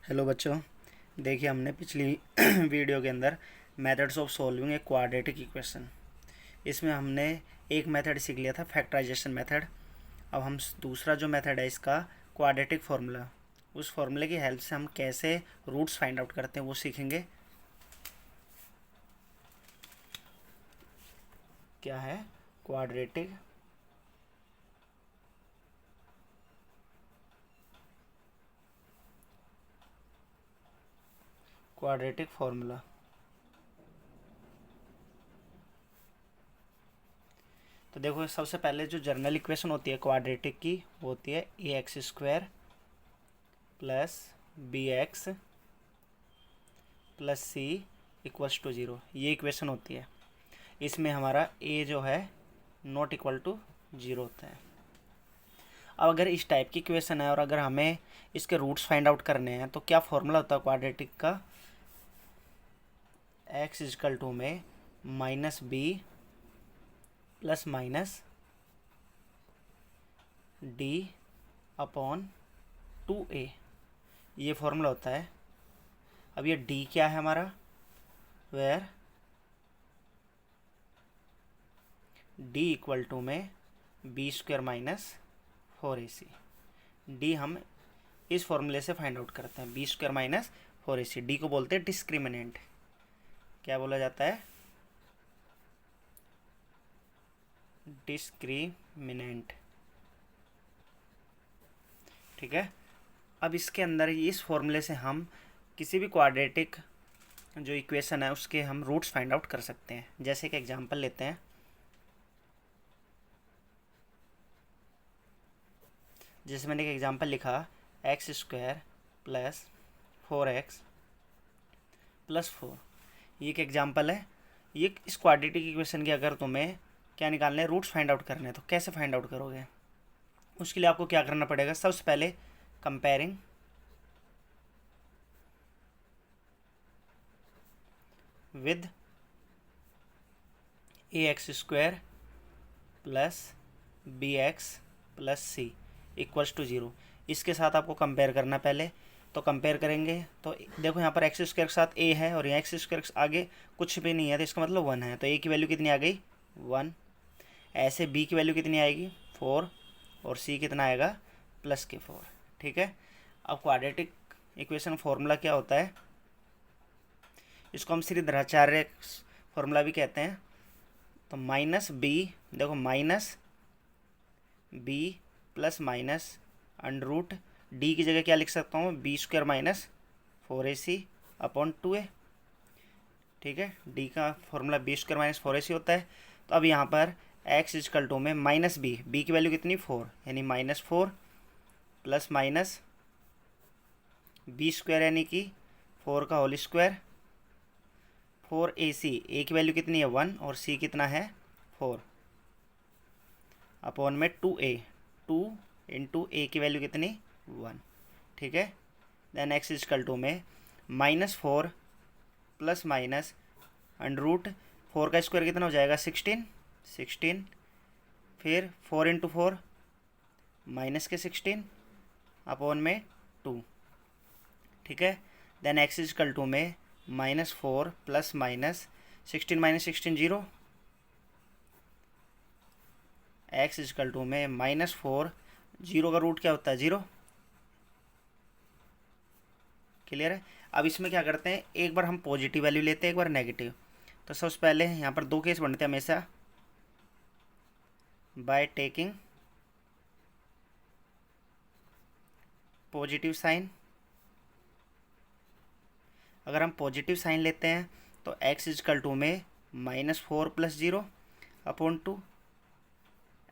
Hello बच्चों, देखिए हमने पिछली वीडियो के अंदर methods of solving a quadratic equation, इसमें हमने एक मेथड सीख लिया था फैक्टराइजेशन मेथड। अब हम दूसरा जो मेथड है इसका क्वाड्रेटिक फार्मूला, उस फार्मूले की हेल्प से हम कैसे रूट्स फाइंड आउट करते हैं वो सीखेंगे। क्या है क्वाड्रेटिक क्वाड्रेटिक फार्मूला। तो देखो सबसे पहले जो जनरल इक्वेशन होती है क्वाड्रेटिक की वो होती है a x square plus b x plus c equals to zero, ये इक्वेशन होती है। इसमें हमारा ए जो है नॉट इक्वल टू ज़ीरो होता है। अब अगर इस टाइप की इक्वेशन है और अगर हमें इसके रूट्स फाइंड आउट करने हैं तो क्या फॉर्मूला होता है क्वाड्रेटिक का, एक्स इजकल टू में minus b plus minus D upon 2a, ये फॉर्मूला होता है। अब ये डी क्या है हमारा, वेयर डी इक्वल टू में b square minus 4ac। D हम इस फॉर्मूले से फाइंड आउट करते हैं, B square minus 4ac। D को बोलते हैं डिस्क्रिमिनेंट। क्या बोला जाता है, डिस्क्रिमिनेंट। ठीक है। अब इसके अंदर इस फॉर्मूले से हम किसी भी क्वाड्रेटिक जो इक्वेशन है उसके हम रूट्स फाइंड आउट कर सकते हैं। जैसे कि एग्जांपल लेते हैं, जैसे मैंने एक एग्जांपल लिखा x square plus 4x plus 4, ये एक एग्जांपल है। ये इस क्वाड्रेटिक इक्वेशन की अगर तुम्हें क्या निकालने हैं, रूट्स फाइंड आउट करने हैं, तो कैसे फाइंड आउट करोगे। उसके लिए आपको क्या करना पड़ेगा, सबसे पहले comparing with a x square plus b x plus c equals to zero, इसके साथ आपको कंपेयर करना पहले। तो कंपेयर करेंगे तो देखो यहाँ पर एक्स स्क्वायर के साथ ए है और यहाँ एक्स स्क्वायर के आगे कुछ भी नहीं है, तो इसका मतलब 1 है। तो ए की वैल्यू कितनी आ गई 1। ऐसे बी की वैल्यू कितनी आएगी 4 और सी कितना आएगा प्लस के 4। ठीक है। अब क्वाड्रेटिक इक्वेशन फॉर्मूला क्या होता है, इसको हम श्रीधराचार्य फॉर्मूला भी कहते हैं। तो माइनस बी, देखो minus b plus minus under root D की जगह क्या लिख सकता हूँ, B square minus 4ac upon 2a। ठीक है। डी का formula B square minus 4ac होता है। तो अब यहाँ पर एक्स इजकल टू में माइनस बी, बी की वैल्यू कितनी 4, यानी -4 प्लस माइनस बी स्क्वायर यानी कि 4 का होल स्क्वायर 4ac, ए की वैल्यू कितनी है 1 और सी कितना है 4 अपॉन में 2a, 2 इंटू ए की वैल्यू कितनी 1। ठीक है। देन एक्स इजकल टू में -4 प्लस माइनस अंडर रूट 4 का स्क्वायर कितना हो जाएगा 16, फिर 4 इंटू 4 माइनस के 16 अपॉन में 2। ठीक है। देन एक्स इजकल टू में -4 plus minus 16 minus 16 0, x equal to में -4, 0 का रूट क्या होता है 0। क्लियर है। अब इसमें क्या करते हैं, एक बार हम पॉजिटिव वैल्यू लेते हैं, एक बार नेगेटिव। तो सबसे पहले यहाँ पर दो केस बनते हैं हमेशा, बाय टेकिंग पॉजिटिव साइन। अगर हम पॉजिटिव साइन लेते हैं तो एक्स इजकल टू में -4 plus 0 upon 2,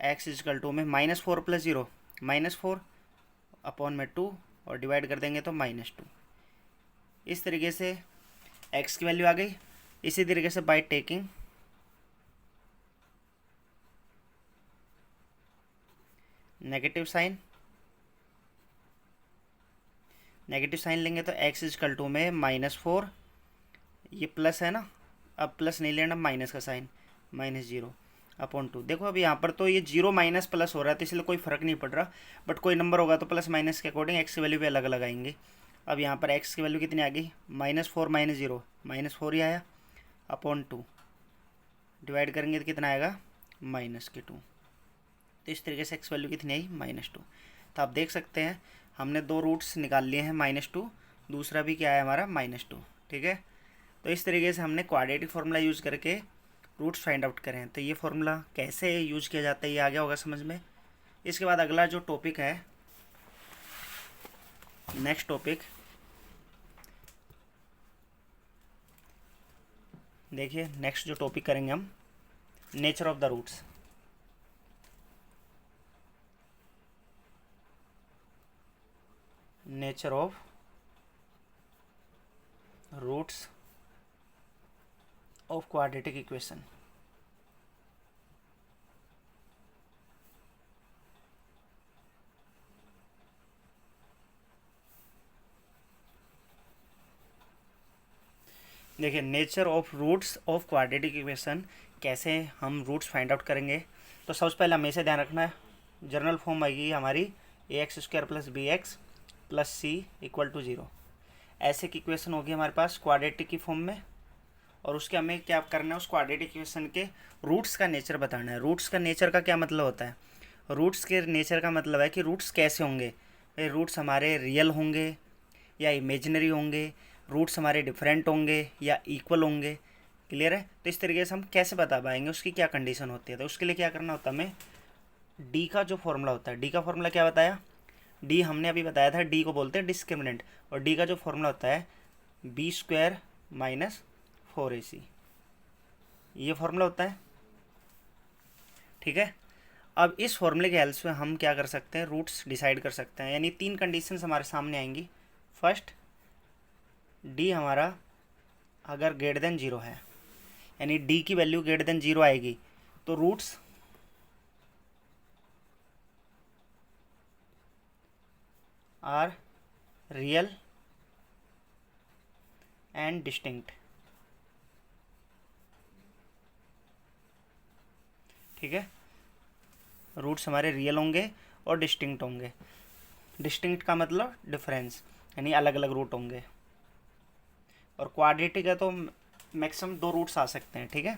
x equal to में -4 प्लस 0 -4 अपॉन में 2 और डिवाइड कर देंगे तो -2। इस तरीके से x की वैल्यू आ गई। इसी तरीके से by taking negative sign, negative sign लेंगे तो x इजकल टू में -4, ये प्लस है ना, अब प्लस नहीं लेना, माइनस का साइन -0 अपॉन 2। देखो अब यहाँ पर तो ये 0 माइनस प्लस हो रहा है तो इसलिए कोई फ़र्क नहीं पड़ रहा, बट कोई नंबर होगा तो प्लस माइनस के अकॉर्डिंग एक्स की वैल्यू भी अलग अलग आएंगे। अब यहाँ पर x की वैल्यू कितनी आ गई, -4 -0, -4 ही आया, अपॉन 2 डिवाइड करेंगे तो कितना आएगा, -2। तो इस तरीके से x वैल्यू कितनी आई, -2। तो आप देख सकते हैं हमने दो रूट्स निकाल लिए हैं, -2, दूसरा भी क्या है हमारा, -2। ठीक है, तो इस तरीके से हमने क्वाड्रेटिक फार्मूला यूज़ करके रूट्स फाइंड आउट करें। तो ये फार्मूला कैसे यूज़ किया जाता है ये आ गया होगा समझ में। इसके बाद अगला जो टॉपिक है, नेक्स्ट टॉपिक देखिए, नेक्स्ट जो टॉपिक करेंगे हम, nature of the roots. Nature of roots of quadratic equation. देखिए, nature of roots of quadratic equation, कैसे हम रूट्स फाइंड आउट करेंगे। तो सबसे पहले हमें इसे ध्यान रखना है, जनरल फॉर्म आएगी हमारी ax² + bx + c = 0। ऐसे की इक्वेशन होगी हमारे पास क्वाड्रेटिक की फॉर्म में, और उसके हमें क्या करना है, उस क्वाड्रेटिक इक्वेशन के रूट्स का नेचर बताना है। रूट्स का नेचर का क्या मतलब होता है, रूट्स के नेचर का मतलब है कि रूट्स कैसे होंगे, रूट्स हमारे रियल होंगे या इमेजिनरी होंगे, रूट्स हमारे डिफरेंट होंगे या इक्वल होंगे। क्लियर है। तो इस तरीके से हम कैसे बता पाएंगे, उसकी क्या कंडीशन होती है। तो उसके लिए क्या करना होता है हमें, डी का जो फॉर्मूला होता है, डी का फॉर्मूला क्या बताया, डी हमने अभी बताया था, डी को बोलते हैं डिस्क्रिमिनेंट, और डी का जो फॉर्मूला होता है b² - 4ac, ये फॉर्मूला होता है। ठीक है, अब इस फॉर्मूले के हेल्प से हम क्या कर सकते हैं, रूट्स डिसाइड कर सकते हैं। यानी तीन कंडीशंस हमारे सामने आएंगी। फर्स्ट, डी हमारा अगर ग्रेटर देन 0 है, यानी डी की वैल्यू ग्रेटर देन 0 आएगी, तो roots are real and distinct. ठीक है, रूट्स हमारे रियल होंगे और डिस्टिंक्ट होंगे। डिस्टिंक्ट का मतलब डिफरेंस, यानी अलग अलग रूट होंगे। और क्वाड्रेटिक है तो मैक्सिमम 2 रूट्स आ सकते हैं। ठीक है,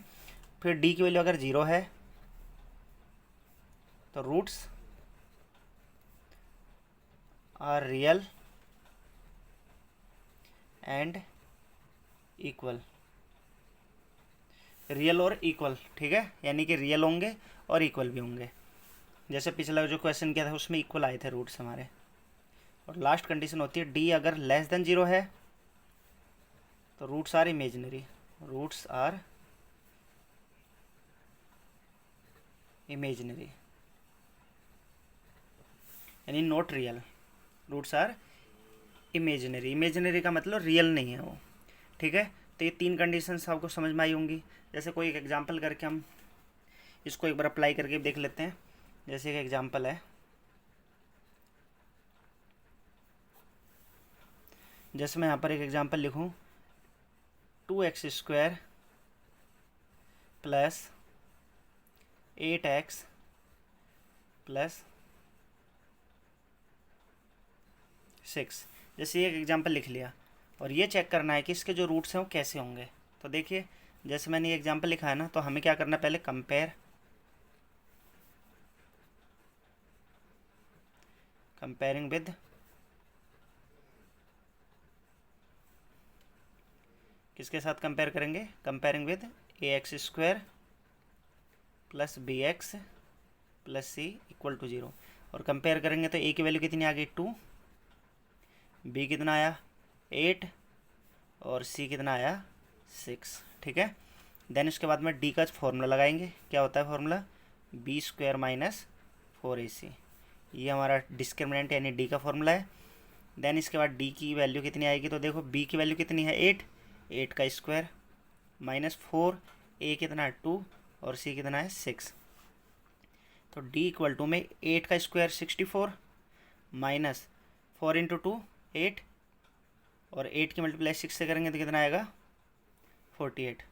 फिर डी की वैल्यू अगर 0 है तो roots are real and equal, real और इक्वल। ठीक है, यानी कि रियल होंगे और इक्वल भी होंगे। जैसे पिछला जो क्वेश्चन किया था उसमें इक्वल आए थे रूट्स हमारे। और लास्ट कंडीशन होती है डी अगर लेस देन 0 है तो roots are imaginary, roots are imaginary यानी not real, roots are imaginary. Imaginary का मतलब रियल नहीं है वो। ठीक है, तो ये तीन कंडीशंस आपको समझ में आई होंगी। जैसे कोई एक एग्जांपल करके हम इसको एक बार अप्लाई करके देख लेते हैं। जैसे एक एग्जांपल है, जैसे मैं यहाँ पर एक एग्जांपल लिखूँ, 2x² + 8x + 6, जैसे एक एग्जांपल लिख लिया, और ये चेक करना है कि इसके जो रूट्स हैं वो कैसे होंगे। तो देखिए, जैसे मैंने ये एग्जांपल लिखा है ना, तो हमें क्या करना है, पहले कंपेयरिंग विद किसके साथ कंपेयर करेंगे, comparing with ax² + bx + c = 0। और कंपेयर करेंगे तो a की वैल्यू कितनी आ गई, 2, b कितना आया 8, और c कितना आया 6। ठीक है, देन उसके बाद में d का फॉर्मूला लगाएंगे। क्या होता है फॉर्मूला, b² - 4ac, ये हमारा डिस्क्रिमिनेंट यानी d का फॉर्मूला है। देन इसके बाद d की वैल्यू कितनी आएगी, तो देखो b की वैल्यू कितनी है 8, 8 का स्क्वायर -4, a कितना है 2, और c कितना है 6। तो d = में 8 का स्क्वायर 64 -4 × 2 8, और 8 की मल्टीप्लाई 6 से करेंगे तो कितना आएगा 48।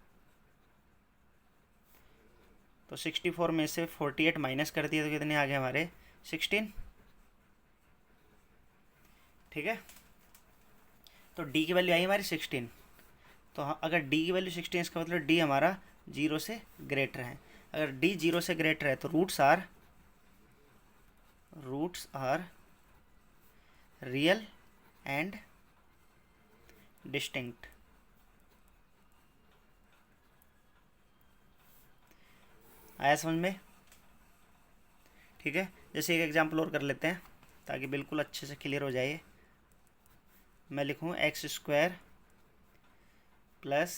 तो 64 में से 48 माइनस कर दिया तो कितने आ गए हमारे 16। ठीक है, तो डी की वैल्यू आई हमारी 16। तो अगर डी की वैल्यू 16 इसका मतलब डी हमारा 0 से ग्रेटर है। अगर डी 0 से ग्रेटर है तो roots are real and distinct. आया समझ में? ठीक है, जैसे एक एग्जांपल और कर लेते हैं ताकि बिल्कुल अच्छे से क्लियर हो जाए। मैं लिखूँ x² प्लस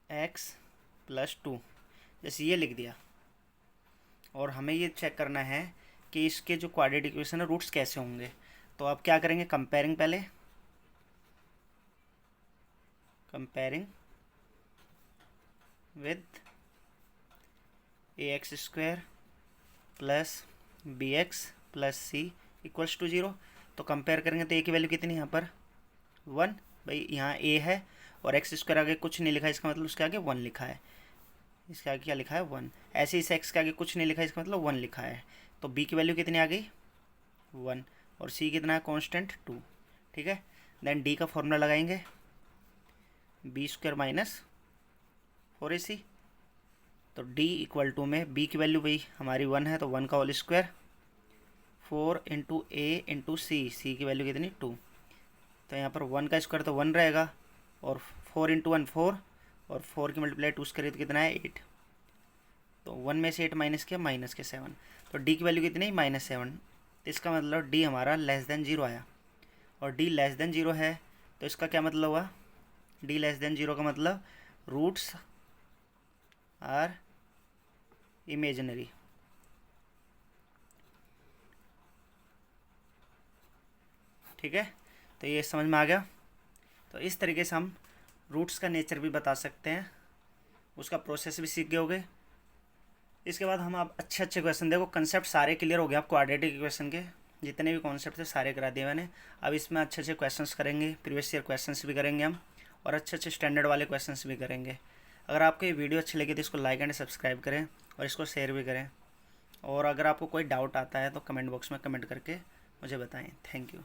x प्लस 2, जैसे ये लिख दिया। और हमें ये चेक करना है कि इसके जो क्वाड्रेटिक इक्वेशन है रूट्स कैसे होंगे। तो आप क्या करेंगे, कंपेयरिंग पहले, comparing with ax² plus bx plus c equals to 0। तो कंपेयर करेंगे तो a की वैल्यू कितनी है यहाँ पर 1। भाई यहाँ a है और x² आगे कुछ नहीं लिखा है, इसका मतलब उसके आगे 1 लिखा है। इसके आगे क्या लिखा है 1। ऐसे इस x के आगे कुछ नहीं लिखा है, इसका मतलब 1 लिखा है। तो b की वैल्यू कितनी आ गई 1 और c कितना है कांस्टेंट 2। ठीक है, देन d का फॉर्मूला लगाएंगे b² माइनस 4ac। तो d इक्वल टू में b की वैल्यू भाई हमारी 1 है तो 1 का whole square 4 into a into c की वैल्यू कितनी 2। तो यहाँ पर 1 का स्क्वायर तो 1 रहेगा और 4 इंटू 1 4 और 4 की मल्टीप्लाई 2 करें तो कितना है 8। तो 1 में से 8 माइनस किया माइनस के 7। तो d की वैल्यू कितनी -7। तो इसका मतलब d हमारा लेस देन 0 आया और d लेस देन 0 है तो इसका क्या मतलब हुआ, d लेस देन 0 का मतलब रूट्स आर इमेजिनरी। ठीक है, तो ये समझ में आ गया। तो इस तरीके से हम रूट्स का नेचर भी बता सकते हैं, उसका प्रोसेस भी सीख गए होगे। इसके बाद हम आप अच्छे क्वेश्चन, देखो कंसेप्ट सारे क्लियर हो गए आपको, क्वाड्रेटिक इक्वेशन के जितने भी कॉन्सेप्ट थे सारे करा दिए मैंने। अब इसमें अच्छे क्वेश्चंस करेंगे, प्रीवियस ईयर क्वेश्चंस भी करेंगे हम और अच्छे स्टैंडर्ड वाले क्वेश्चंस भी करेंगे। अगर आपको ये वीडियो अच्छी लगी तो इसको लाइक एंड सब्सक्राइब करें और इसको शेयर भी करें। और अगर आपको कोई डाउट आता है तो कमेंट बॉक्स में कमेंट करके मुझे बताएं। Thank you.